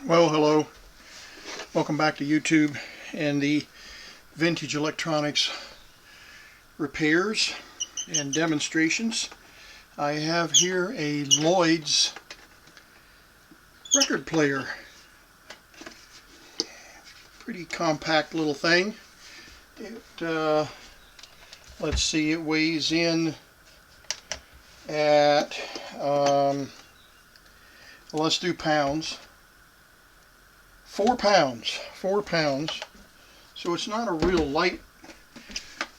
Well, hello. Welcome back to YouTube and the vintage electronics repairs and demonstrations. I have here a Lloyds record player. Pretty compact little thing. Let's see, it weighs in at, let's do pounds. 4 pounds. 4 pounds. So it's not a real light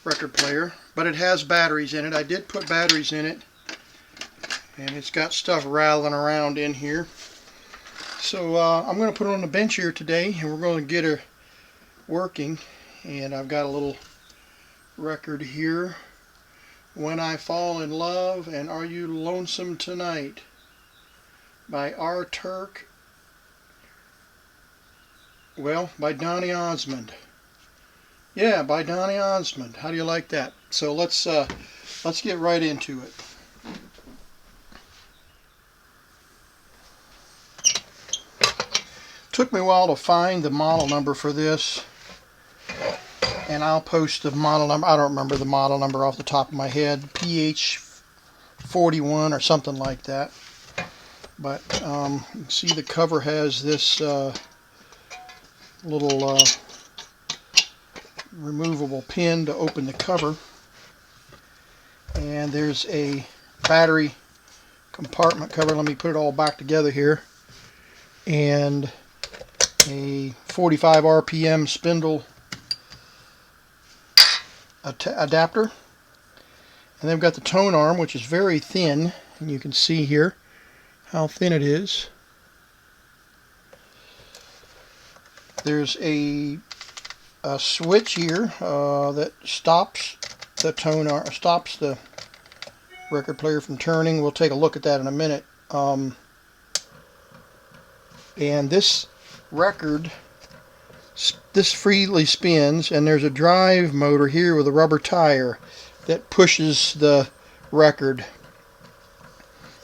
record player, but it has batteries in it. I did put batteries in it, and it's got stuff rattling around in here. So I'm going to put it on the bench here today, and we're going to get her working. And I've got a little record here. When I Fall in Love and Are You Lonesome Tonight by R. Turk. Well, by Donny Osmond. Yeah, by Donny Osmond. How do you like that? So let's get right into it. Took me a while to find the model number for this, and I'll post the model number. I don't remember the model number off the top of my head. PH41 or something like that. But you can see the cover has this little removable pin to open the cover, and there's a battery compartment cover. Let me put it all back together here, and a 45 RPM spindle adapter, and then we've got the tone arm, which is very thin, and you can see here how thin it is. There's a switch here that stops the tone arm, stops the record player from turning. We'll take a look at that in a minute. And this record, this freely spins, and there's a drive motor here with a rubber tire that pushes the record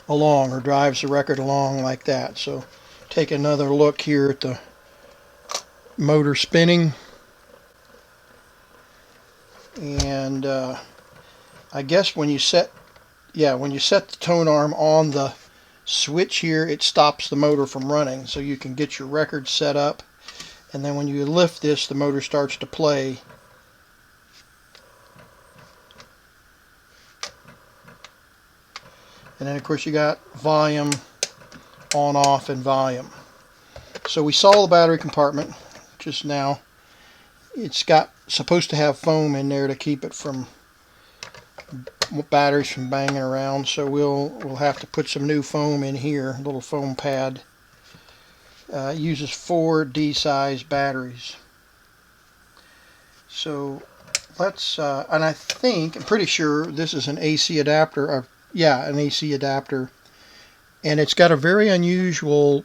along, or drives the record along like that. So take another look here at the motor spinning, and I guess when you set the tone arm on the switch here, it stops the motor from running, so you can get your record set up, and then when you lift this, the motor starts to play. And then of course you got volume on, off, and volume. So we saw the battery compartment just now. It's supposed to have foam in there to keep it from batteries from banging around, so we'll have to put some new foam in here, a little foam pad. It uses 4 D-size batteries. So let's and I'm pretty sure this is an AC adapter. An AC adapter, and it's got a very unusual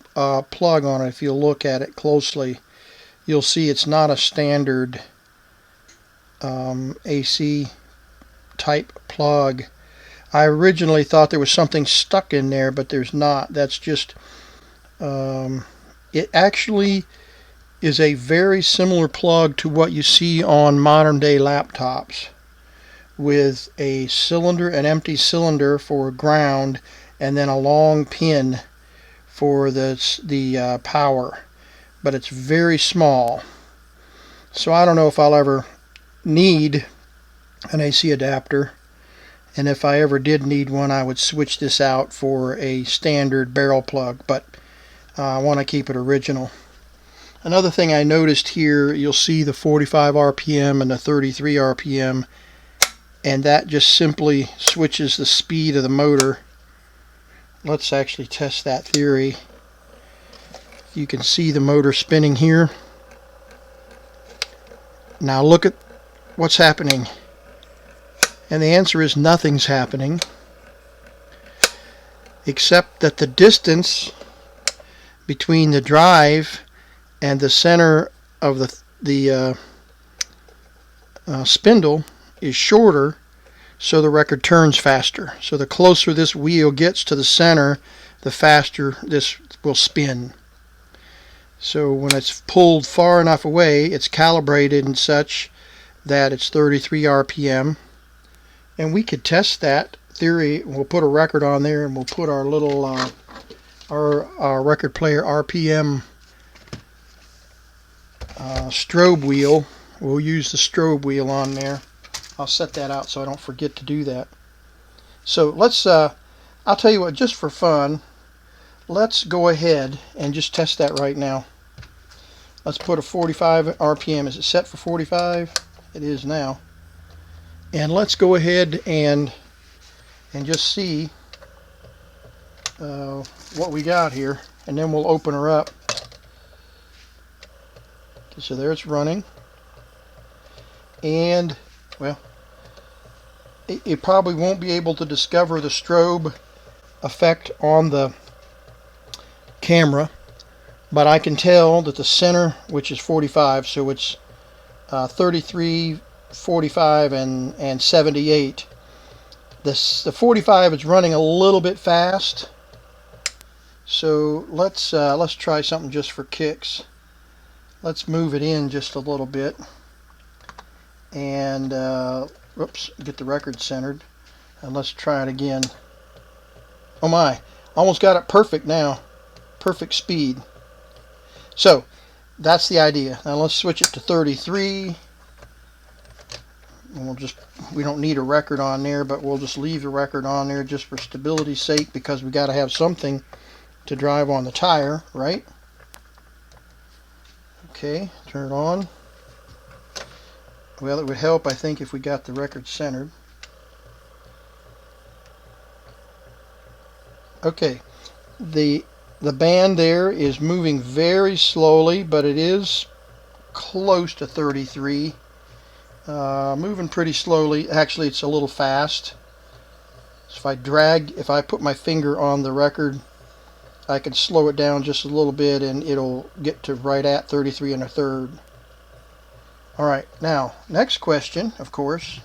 plug on it. If you look at it closely, you'll see it's not a standard AC type plug. I originally thought there was something stuck in there, but there's not. That's just it actually is a very similar plug to what you see on modern day laptops, with a cylinder, an empty cylinder for ground, and then a long pin for the power. But it's very small, so I don't know if I'll ever need an AC adapter, and if I ever did need one, I would switch this out for a standard barrel plug, but I want to keep it original. Another thing I noticed here, you'll see the 45 RPM and the 33 RPM, and that just simply switches the speed of the motor. Let's actually test that theory. You can see the motor spinning here. Now look at what's happening. And the answer is nothing's happening, except that the distance between the drive and the center of the spindle is shorter, so the record turns faster. So the closer this wheel gets to the center, the faster this will spin. So when it's pulled far enough away, it's calibrated and such that it's 33 RPM. And we could test that theory. We'll put a record on there, and we'll put our little our record player RPM strobe wheel. We'll use the strobe wheel on there. I'll set that out so I don't forget to do that. So let's, I'll tell you what, just for fun, let's go ahead and just test that right now. Let's put a 45 RPM. Is it set for 45? It is now. And let's go ahead and just see what we got here, and then we'll open her up. Okay, so there it's running, and well, it probably won't be able to discover the strobe effect on the camera, but I can tell that the center, which is 45, so it's 33, 45, and 78. The 45 is running a little bit fast, so let's try something just for kicks. Let's move it in just a little bit, and oops, get the record centered, and let's try it again. Oh my, almost got it perfect now, perfect speed. So that's the idea. Now let's switch it to 33, and we don't need a record on there, but we'll just leave the record on there just for stability's sake, because we got to have something to drive on the tire, right? Okay, turn it on. Well, it would help, I think, if we got the record centered. Okay, the band there is moving very slowly, but it is close to 33. Moving pretty slowly. Actually, it's a little fast. So if I put my finger on the record, I can slow it down just a little bit, and it'll get to right at 33 1/3. Alright, now, next question, of course,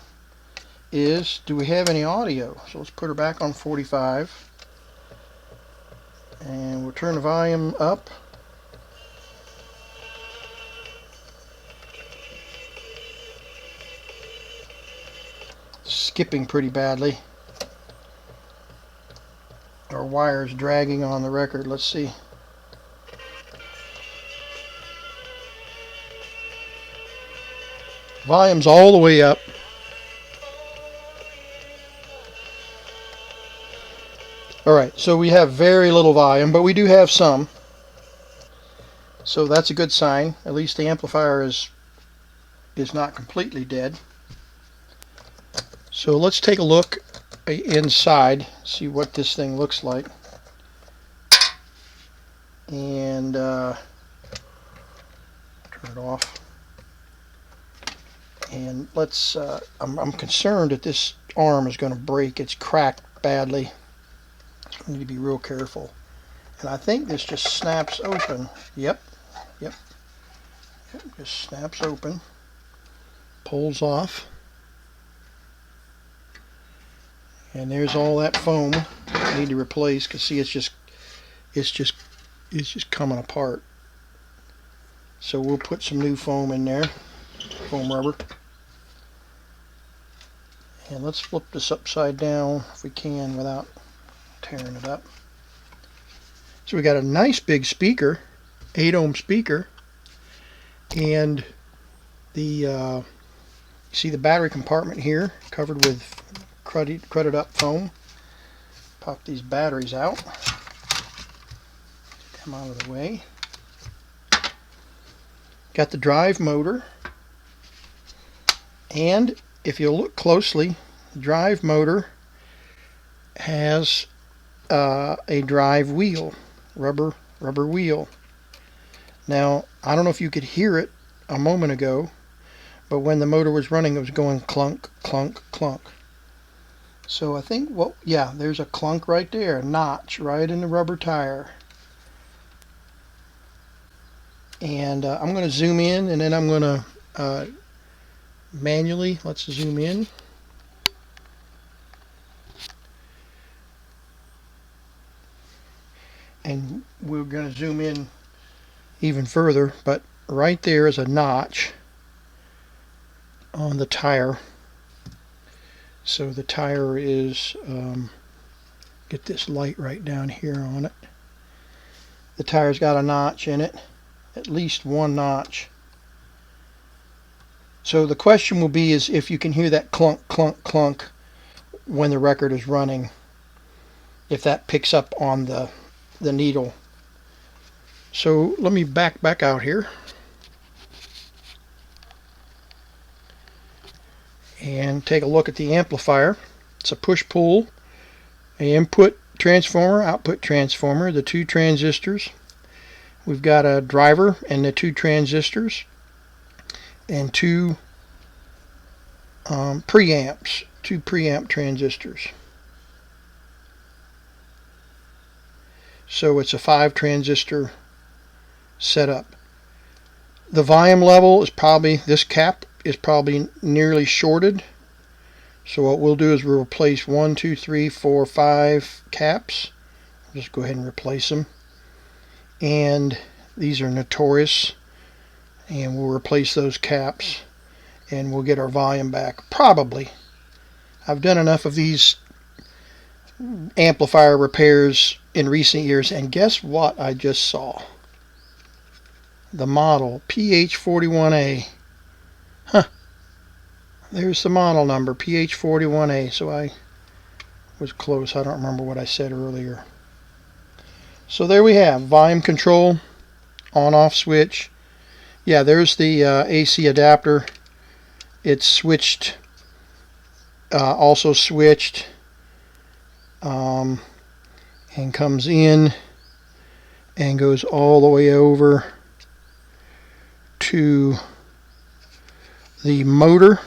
is do we have any audio? So let's put her back on 45. And we'll turn the volume up. Skipping pretty badly. Our wire's dragging on the record. Let's see. Volume's all the way up. Alright, so we have very little volume, but we do have some. So that's a good sign. At least the amplifier is not completely dead. So let's take a look inside, see what this thing looks like. And turn it off. And let's, I'm concerned that this arm is going to break. It's cracked badly. I need to be real careful. And I think this just snaps open. Yep. Just snaps open. Pulls off. And there's all that foam I need to replace, because see, it's just coming apart. So we'll put some new foam in there, foam rubber. And let's flip this upside down if we can without tearing it up. So we got a nice big speaker, 8-ohm speaker, and the see the battery compartment here covered with crudded up foam. Pop these batteries out. Get them out of the way. Got the drive motor, and if you look closely, the drive motor has a drive wheel, rubber wheel. Now, I don't know if you could hear it a moment ago, but when the motor was running, it was going clunk, clunk, clunk. So I think, well, yeah, there's a clunk right there, a notch right in the rubber tire. And I'm going to zoom in, and then I'm going to manually, let's zoom in. And we're going to zoom in even further, but right there is a notch on the tire. So the tire is, get this light right down here on it. The tire's got a notch in it, at least one notch. So the question will be is if you can hear that clunk, clunk, clunk when the record is running, if that picks up on the needle. So let me back out here and take a look at the amplifier. It's a push-pull, an input transformer, output transformer, the two transistors. We've got a driver and the two transistors, and two preamps, two preamp transistors. So it's a 5 transistor setup. The volume level is probably, this cap is probably nearly shorted. So what we'll do is we'll replace 1, 2, 3, 4, 5 caps. I'll just go ahead and replace them. And these are notorious. And we'll replace those caps. And we'll get our volume back. Probably. I've done enough of these amplifier repairs in recent years. And guess what I just saw? The model PH41a. Huh. There's the model number, PH41a. So I was close. I don't remember what I said earlier. So there we have volume control, on-off switch. Yeah, there's the AC adapter. It's switched, also switched, and comes in and goes all the way over to the motor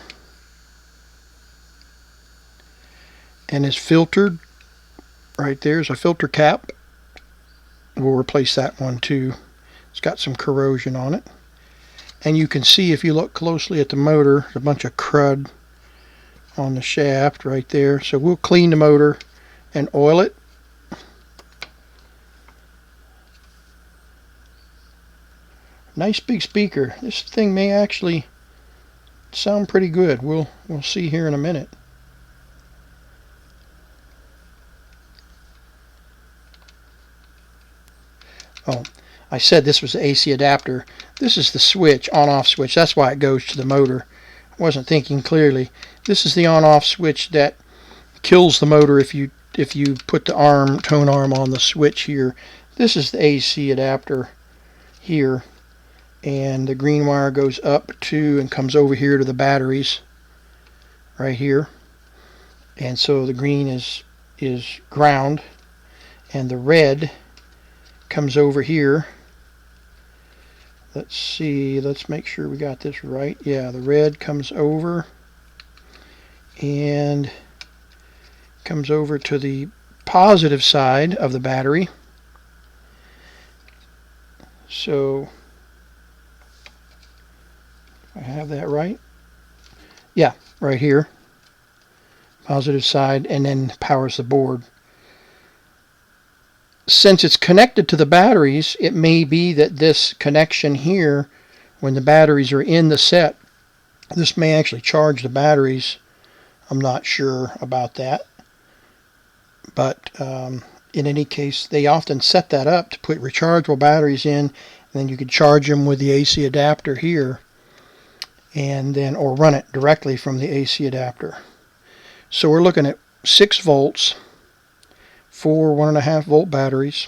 and is filtered. Right there's a filter cap. We'll replace that one too. It's got some corrosion on it. And you can see if you look closely at the motor, there's a bunch of crud on the shaft right there. So we'll clean the motor and oil it. Nice big speaker. This thing may actually sound pretty good. We'll see here in a minute. Oh, I said this was the AC adapter. This is the switch, on-off switch. That's why it goes to the motor. I wasn't thinking clearly. This is the on-off switch that kills the motor if you put the tone arm on the switch here. This is the AC adapter here, and the green wire goes up to and comes over here to the batteries right here. And so the green is ground, and the red comes over here. Let's see, let's make sure we got this right. Yeah, the red comes over and comes over to the positive side of the battery. So I have that right. Yeah, right here. Positive side, and then powers the board. Since it's connected to the batteries, it may be that this connection here, when the batteries are in the set, this may actually charge the batteries. I'm not sure about that. But in any case, they often set that up to put rechargeable batteries in, and then you could charge them with the AC adapter here, and then or run it directly from the AC adapter. So we're looking at 6 volts. 4 1.5 volt batteries.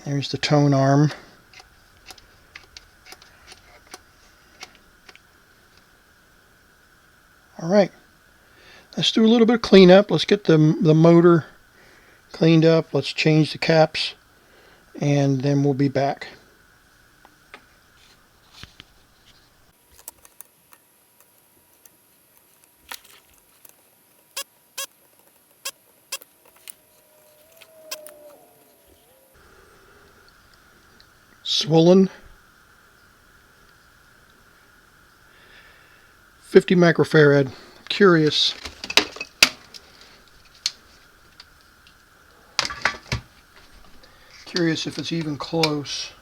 There's the tone arm. Alright, let's do a little bit of cleanup. Let's get the motor cleaned up. Let's change the caps, and then we'll be back. Swollen, 50 microfarad. Curious. Curious if it's even close.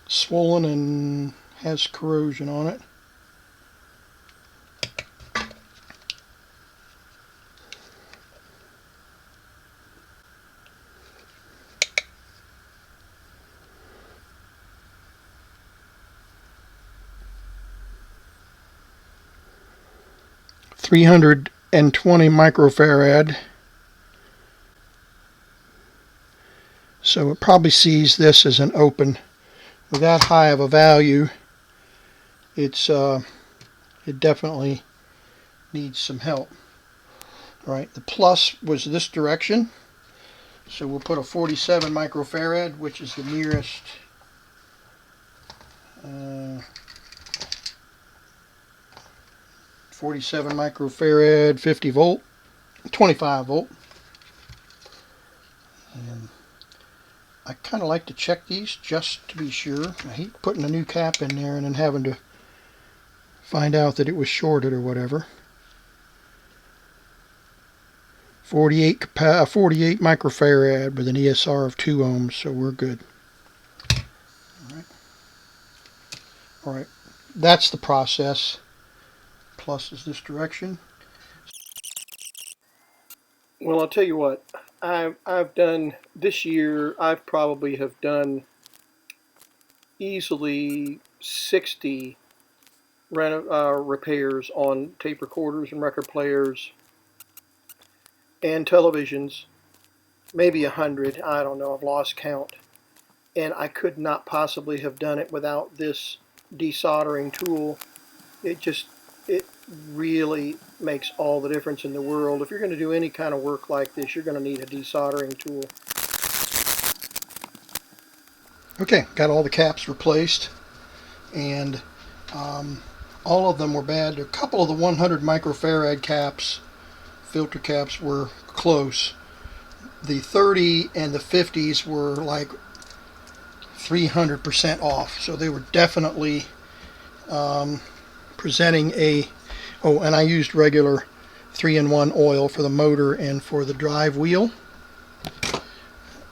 Swollen and has corrosion on it. .320 microfarad. So it probably sees this as an open. With that high of a value, it definitely needs some help. All right, the plus was this direction, so we'll put a 47 microfarad, which is the nearest 47 microfarad, 50 volt, 25 volt. And I kind of like to check these just to be sure. I hate putting a new cap in there and then having to find out that it was shorted or whatever. 48 microfarad with an ESR of 2 ohms, so we're good. All right, that's the process. Plus is this direction. Well, I'll tell you what, I've done this year. I've probably have done easily 60 repairs on tape recorders and record players and televisions, maybe 100. I don't know. I've lost count, and I could not possibly have done it without this desoldering tool. It really makes all the difference in the world. If you're going to do any kind of work like this, you're going to need a desoldering tool. Okay, got all the caps replaced, and all of them were bad. A couple of the 100 microfarad caps, filter caps, were close. The 30 and the 50s were like 300% off, so they were definitely presenting a... Oh, and I used regular 3-in-1 oil for the motor and for the drive wheel.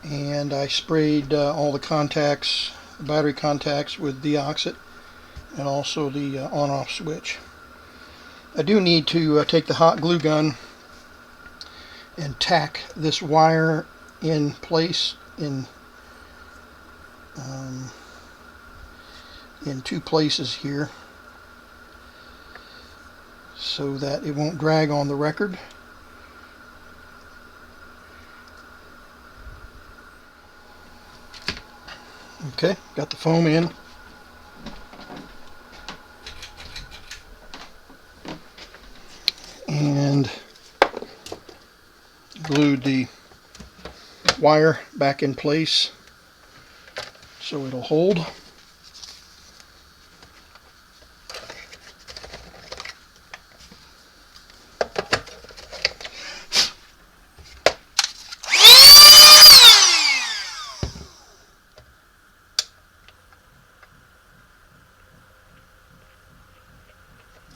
And I sprayed all the contacts, the battery contacts, with deoxit, and also the on-off switch. I do need to take the hot glue gun and tack this wire in place in 2 places here, so that it won't drag on the record. Okay, got the foam in. And glued the wire back in place so it'll hold.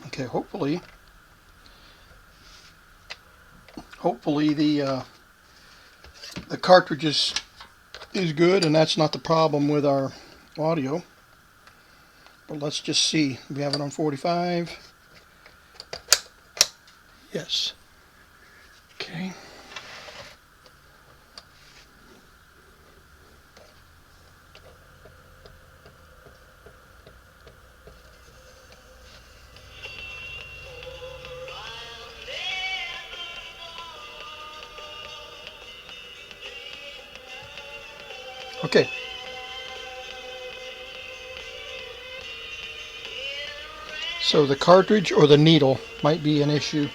Okay, hopefully the cartridge is good, and that's not the problem with our audio. But let's just see. We have it on 45. Yes. Okay. Okay. So the cartridge or the needle might be an issue.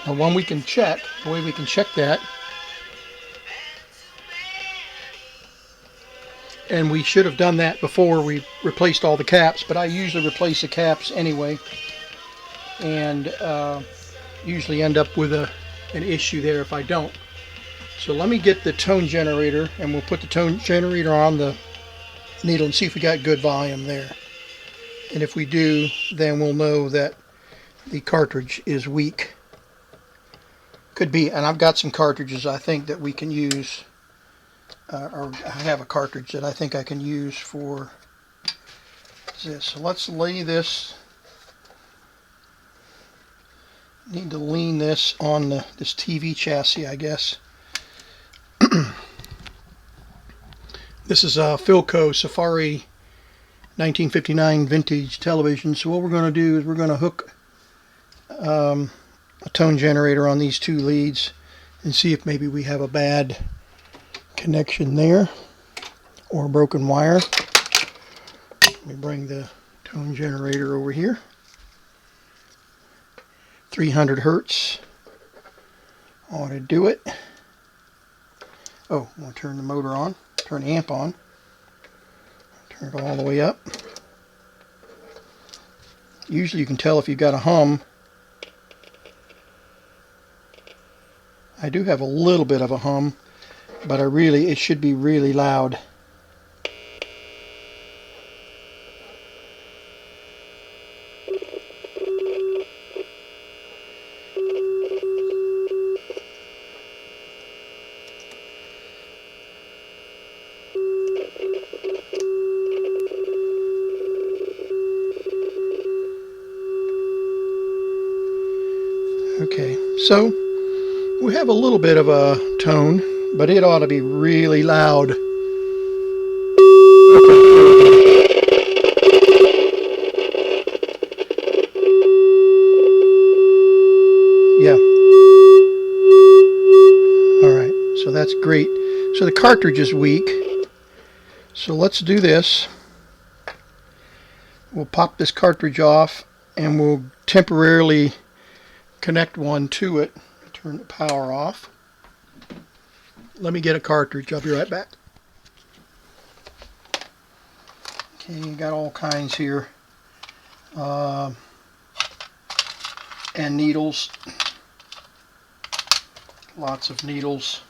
Now, the way we can check that, and we should have done that before we replaced all the caps, but I usually replace the caps anyway, and usually end up with an issue there if I don't. So let me get the tone generator, and we'll put the tone generator on the needle and see if we got good volume there. And if we do, then we'll know that the cartridge is weak. Could be, and I've got some cartridges I think that we can use, or I have a cartridge that I think I can use for this. So let's lay this, need to lean this on this TV chassis, I guess. This is a Philco Safari 1959 vintage television. So what we're going to do is we're going to hook a tone generator on these two leads and see if maybe we have a bad connection there or a broken wire. Let me bring the tone generator over here. 300 hertz ought to do it. Oh, I'm going to turn the motor on, turn the amp on, turn it all the way up. Usually you can tell if you've got a hum. I do have a little bit of a hum, but it should be really loud. Okay, so we have a little bit of a tone, but it ought to be really loud. Yeah. Alright, so that's great. So the cartridge is weak. So let's do this. We'll pop this cartridge off and we'll temporarily connect one to it. Turn the power off. Let me get a cartridge. I'll be right back. Okay, you got all kinds here. And needles. Lots of needles.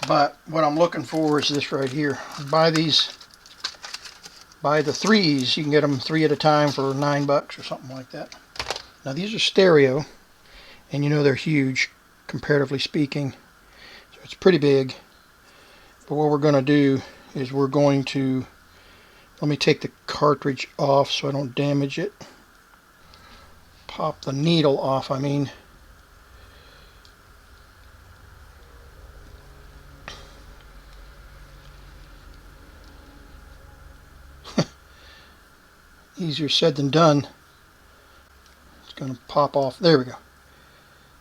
But what I'm looking for is this right here. Buy the threes. You can get them 3 at a time for $9 or something like that. Now these are stereo, and you know they're huge, comparatively speaking. So it's pretty big. But what we're going to do is we're going to, let me take the cartridge off so I don't damage it. Pop the needle off, I mean. Easier said than done. It's going to pop off. There we go.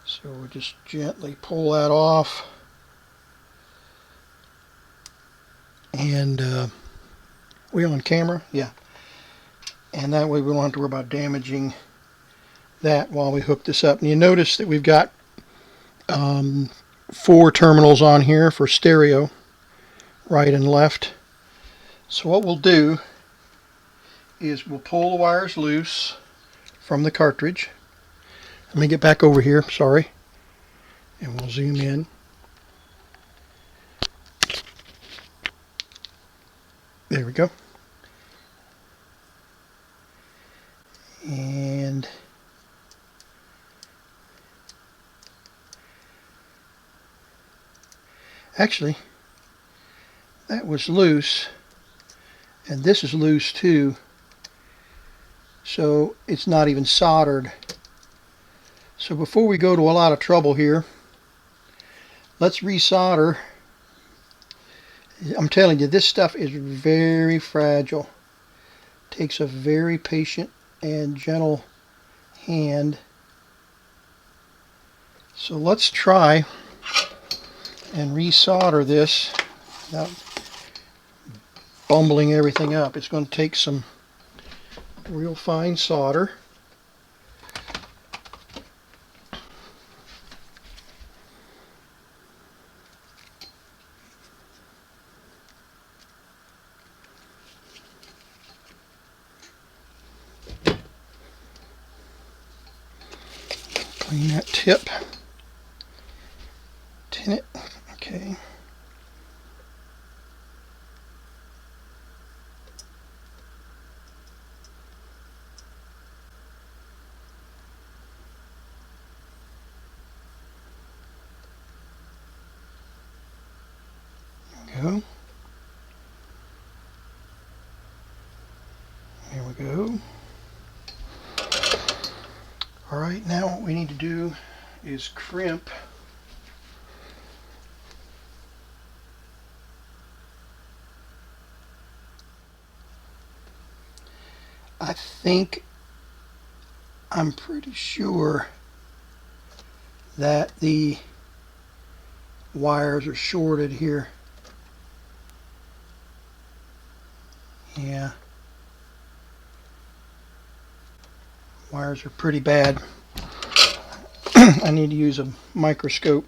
So we'll just gently pull that off. And we on camera? Yeah. And that way we don't have to worry about damaging that while we hook this up. And you notice that we've got 4 terminals on here for stereo, right and left. So what we'll do is we'll pull the wires loose from the cartridge. Let me get back over here, sorry. And we'll zoom in. There we go. And actually, that was loose, and this is loose too. So it's not even soldered. So before we go to a lot of trouble here, let's resolder. I'm telling you, this stuff is very fragile. Takes a very patient and gentle hand. So let's try and resolder this without bumbling everything up. It's going to take some real fine solder. Clean that tip. Tin it. Okay. go. There we go. Alright, now what we need to do is crimp I'm pretty sure that the wires are shorted here. Yeah. Wires are pretty bad. I need to use a microscope.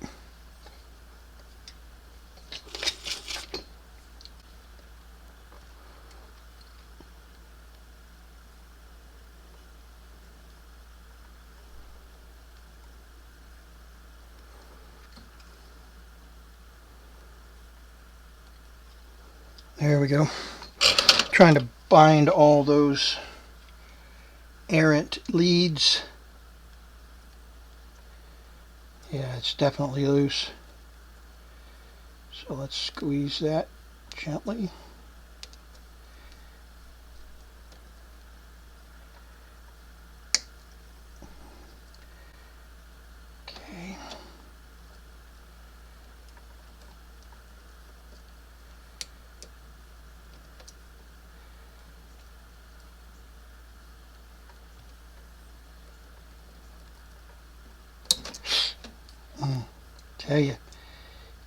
There we go. Trying to bind all those errant leads. Yeah, it's definitely loose. So let's squeeze that gently. Okay. Tell you,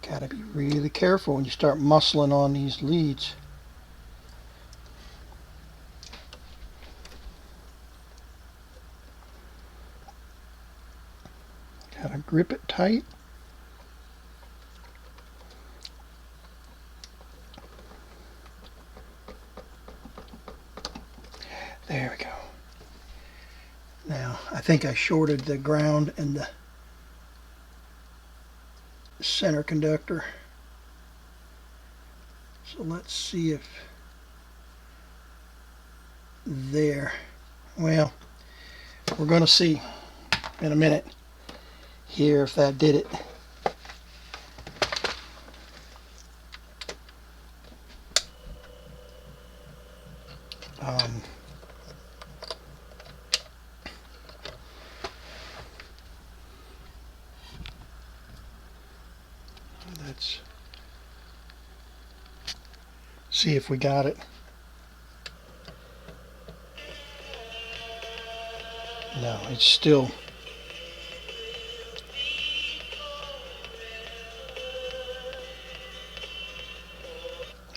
gotta be really careful when you start muscling on these leads. Gotta grip it tight. There we go. Now, I think I shorted the ground and the center conductor. So let's see if there. Well, we're going to see in a minute here if that did it. Let's see if we got it. No, it's still.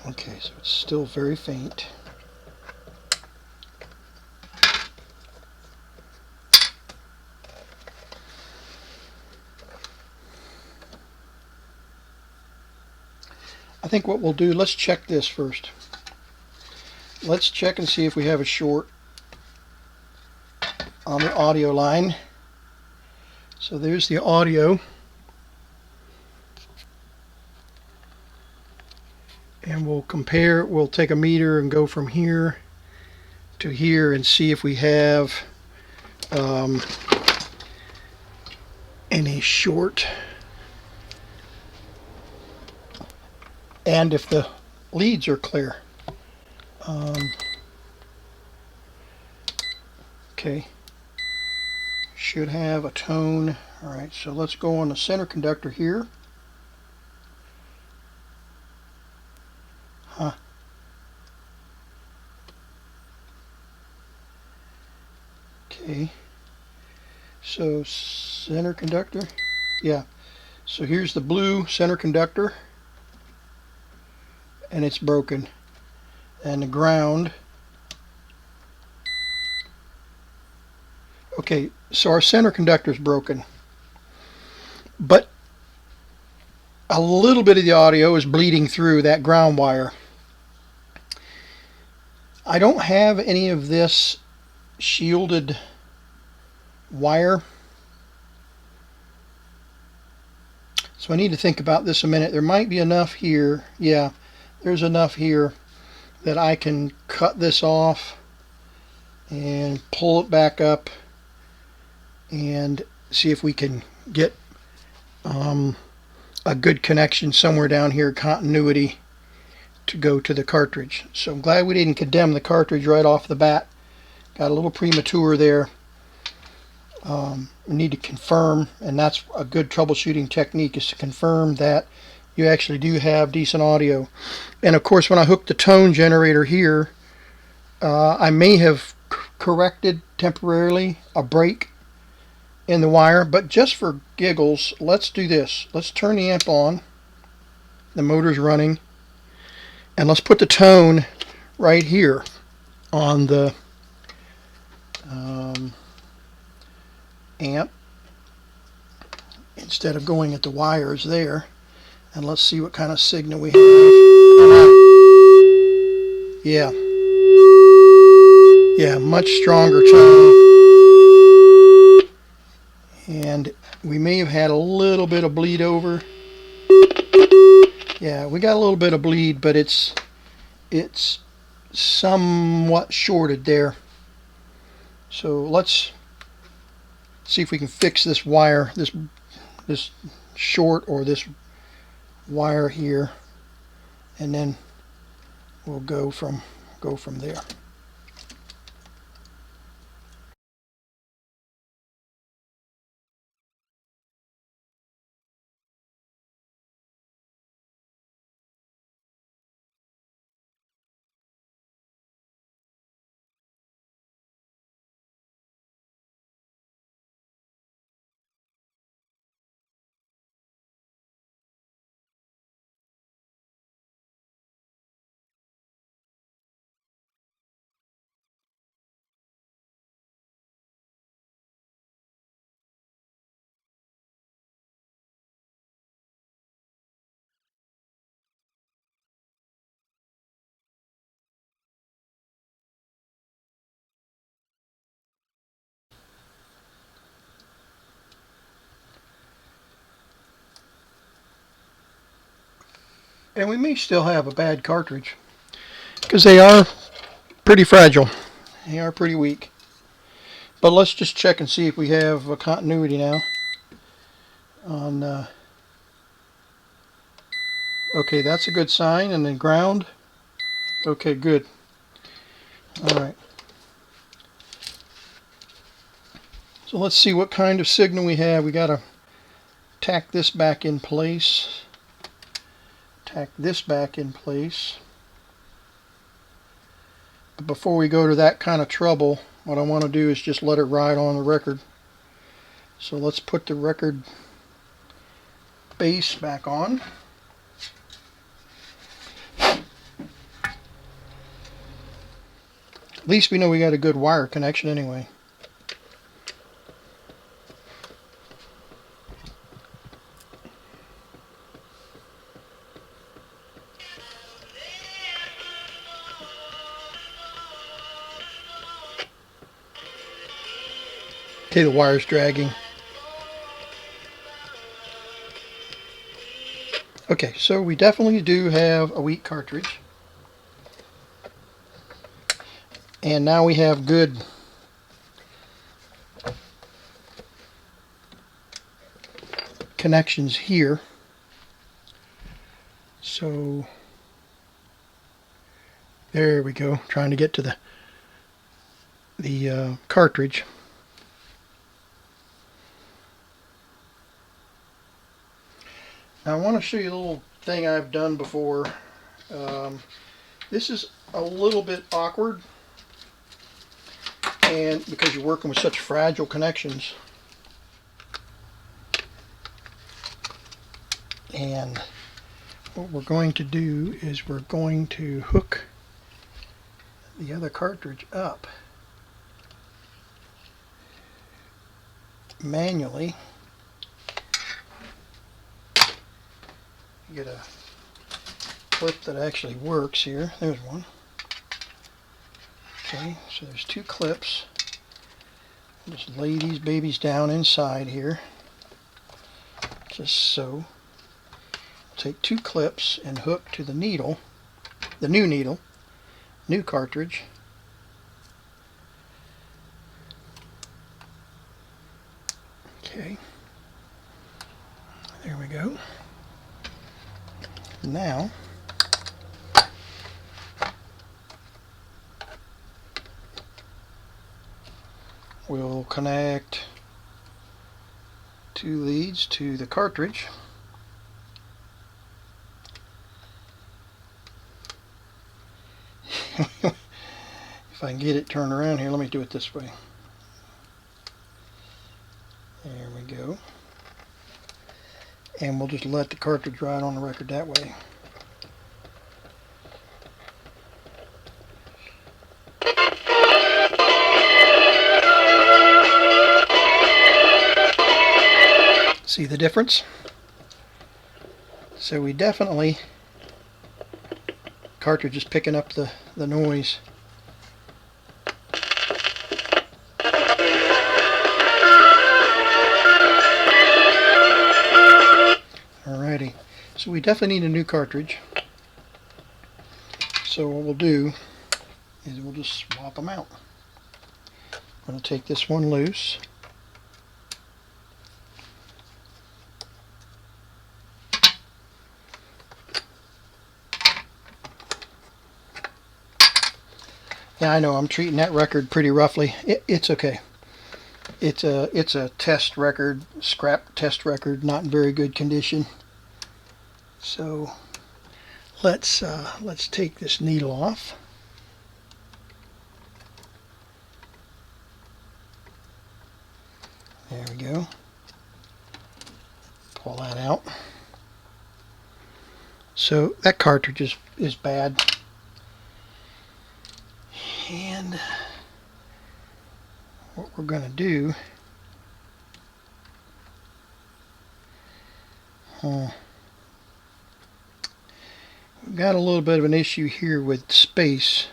Okay, so it's still very faint. I think what we'll do, let's check this first. Let's check and see if we have a short on the audio line. So there's the audio. And we'll compare, we'll take a meter and go from here to here and see if we have any short. And if the leads are clear. Okay, should have a tone. All right, so let's go on the center conductor here. Okay, so center conductor, yeah. So here's the blue center conductor, and it's broken. And the ground. Okay, so our center conductor is broken, but a little bit of the audio is bleeding through that ground wire. I don't have any of this shielded wire, so I need to think about this a minute. There might be enough here. Yeah, there's enough here that I can cut this off and pull it back up and see if we can get a good connection somewhere down here, continuity, to go to the cartridge. So I'm glad we didn't condemn the cartridge right off the bat. Got a little premature there. We need to confirm, and that's a good troubleshooting technique, is to confirm that you actually do have decent audio. And of course, when I hook the tone generator here, I may have corrected temporarily a break in the wire, but just for giggles, let's do this. Let's turn the amp on. The motor's running, and let's put the tone right here on the amp instead of going at the wires there, and let's see what kind of signal we have. Yeah, much stronger tone, and we may have had a little bit of bleed over. Yeah, we got a little bit of bleed, but it's somewhat shorted there. So let's see if we can fix this wire, this short or this wire here, and then we'll go from there. And we may still have a bad cartridge, because they are pretty fragile. They are pretty weak. But let's just check and see if we have a continuity now. Okay, that's a good sign. And then ground. Okay, good. All right. So let's see what kind of signal we have. We got to tack this back in place. Tack this back in place. But before we go to that kind of trouble, what I want to do is just let it ride on the record. So let's put the record base back on. At least we know we got a good wire connection anyway. Okay, the wire's dragging. Okay, so we definitely do have a weak cartridge. And now we have good connections here. So there we go, trying to get to the cartridge. Now I want to show you a little thing I've done before. This is a little bit awkward, and because you're working with such fragile connections. And what we're going to do is we're going to hook the other cartridge up manually. Get a clip that actually works here. There's one. Okay, so there's two clips. Just lay these babies down inside here, just so. Take two clips and hook to the needle, new cartridge. Okay, there we go. Now we'll connect 2 leads to the cartridge. If I can get it turned around here, let me do it this way. There we go. And we'll just let the cartridge ride on the record that way. See the difference? So we definitely, cartridge is picking up the noise. Alrighty, so we definitely need a new cartridge. So what we'll do is we'll just swap them out. I'm going to take this one loose. Yeah, I know I'm treating that record pretty roughly. It's okay. It's a test record, scrap test record, not in very good condition. So let's take this needle off. There we go. Pull that out. So that cartridge is bad. And what we're going to do, we've got a little bit of an issue here with space.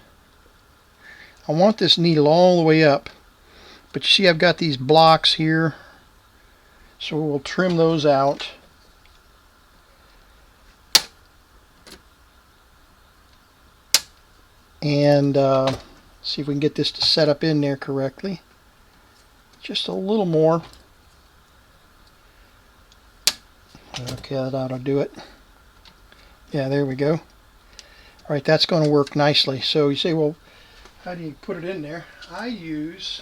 I want this needle all the way up, but you see I've got these blocks here, so we'll trim those out. And see if we can get this to set up in there correctly. Just a little more. Okay, that ought to do it. Yeah, there we go. Alright, that's going to work nicely. So you say, well, how do you put it in there? I use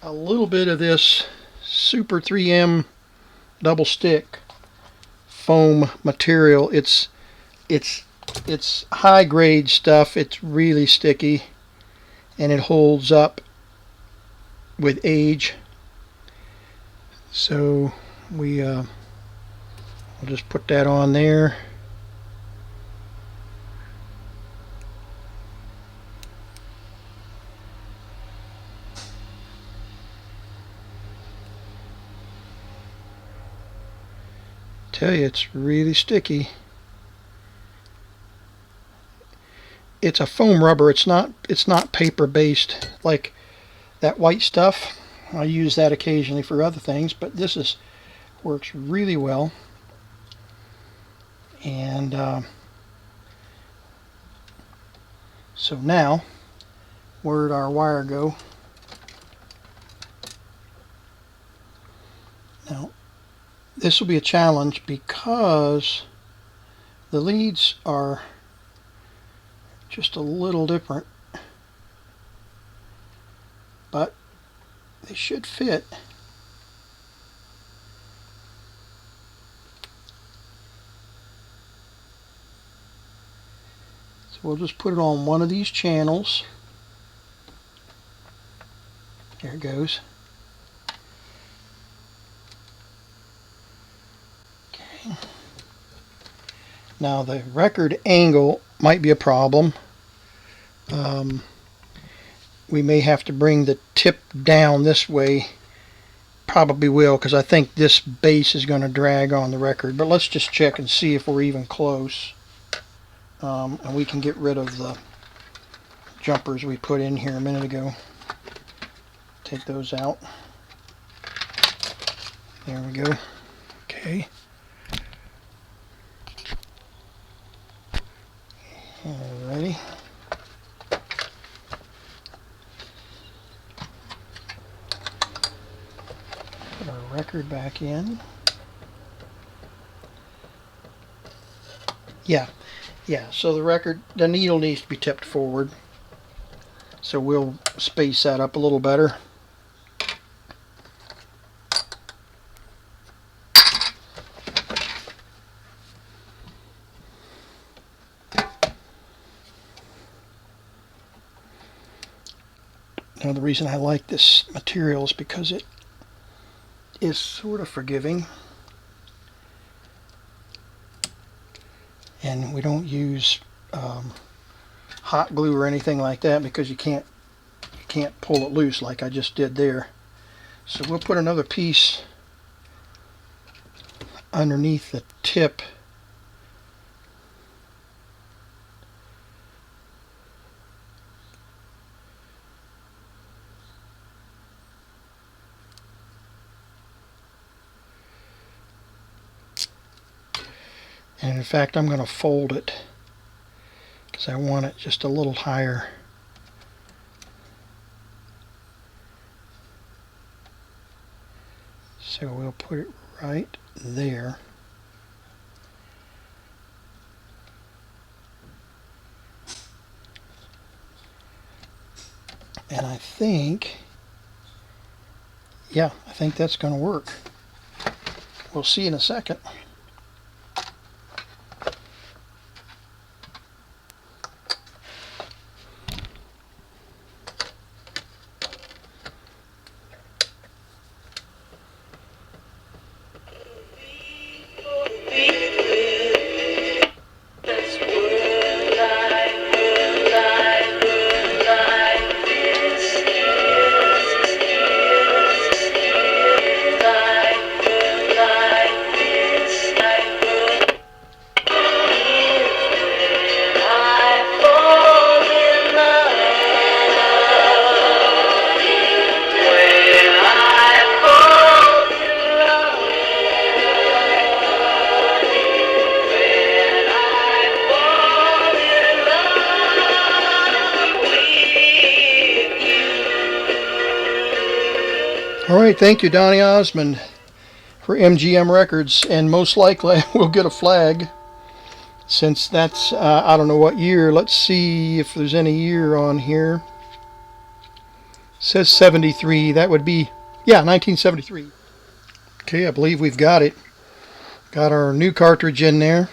a little bit of this Super 3M double stick foam material. It's high grade stuff. It's really sticky and it holds up with age. So we'll just put that on there. Tell you, it's really sticky. It's a foam rubber. It's not paper based like that white stuff. I use that occasionally for other things, but this works really well. And so now, where'd our wire go? Now, this will be a challenge because the leads are just a little different, but they should fit. So we'll just put it on one of these channels. There it goes. Okay. Now the record angle might be a problem. We may have to bring the tip down this way. Probably will, because I think this base is going to drag on the record. But let's just check and see if we're even close. And we can get rid of the jumpers we put in here a minute ago. Take those out. There we go. Okay. Alrighty. Put our record back in. Yeah, so the needle needs to be tipped forward. So we'll space that up a little better. another reason I like this material is because it is sort of forgiving, and we don't use hot glue or anything like that because you can't pull it loose like I just did there. So we'll put another piece underneath the tip. And in fact, I'm going to fold it because I want it just a little higher. So we'll put it right there. And I think, yeah, I think that's going to work. We'll see in a second. All right, thank you, Donny Osmond, for MGM Records, and most likely we'll get a flag since that's, I don't know what year. Let's see if there's any year on here. It says 73. That would be, yeah, 1973. Okay, I believe we've got it. Got our new cartridge in there.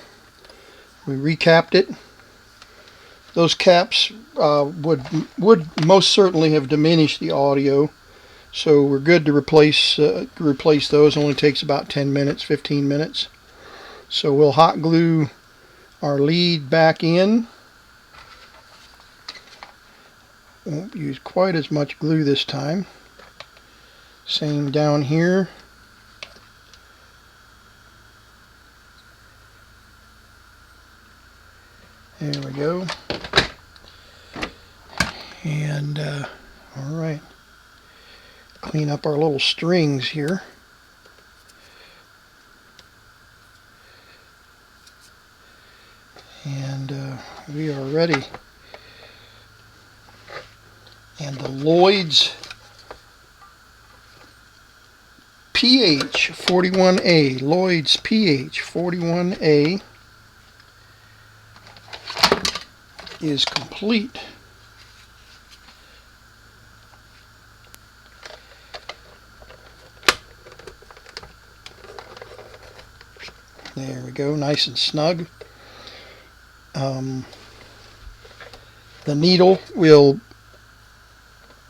We recapped it. Those caps would most certainly have diminished the audio. So we're good to replace those. It only takes about 10 minutes, 15 minutes. So we'll hot glue our lead back in. Won't use quite as much glue this time. Same down here. There we go. And all right. Clean up our little strings here. And we are ready. And the Lloyds PH41a, Lloyds PH41a is complete. There we go, nice and snug. The needle will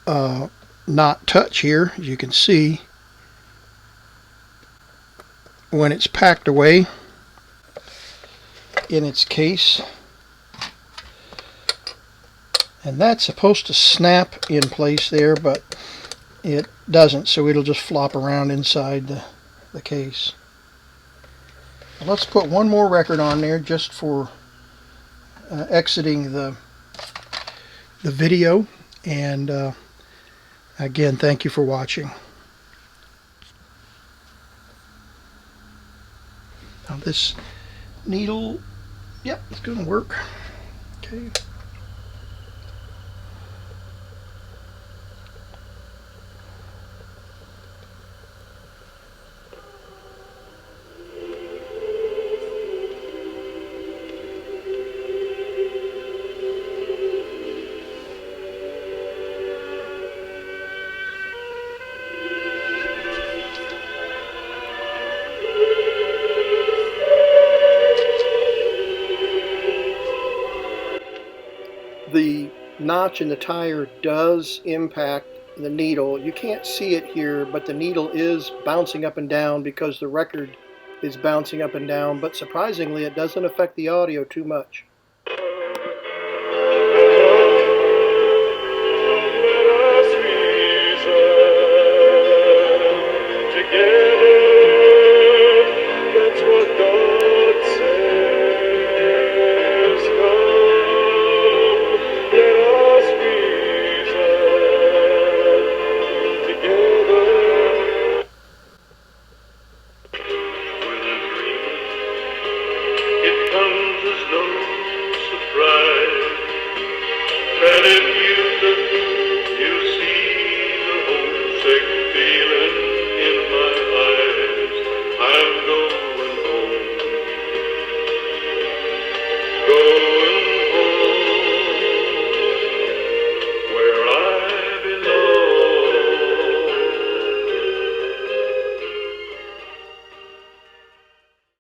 not touch here, as you can see, when it's packed away in its case. And that's supposed to snap in place there, but it doesn't, so it'll just flop around inside the case. Let's put one more record on there just for exiting the video, and again, thank you for watching. Now this needle, yep, it's going to work. Okay. The notch in the tire does impact the needle. You can't see it here, but the needle is bouncing up and down because the record is bouncing up and down, but surprisingly it doesn't affect the audio too much.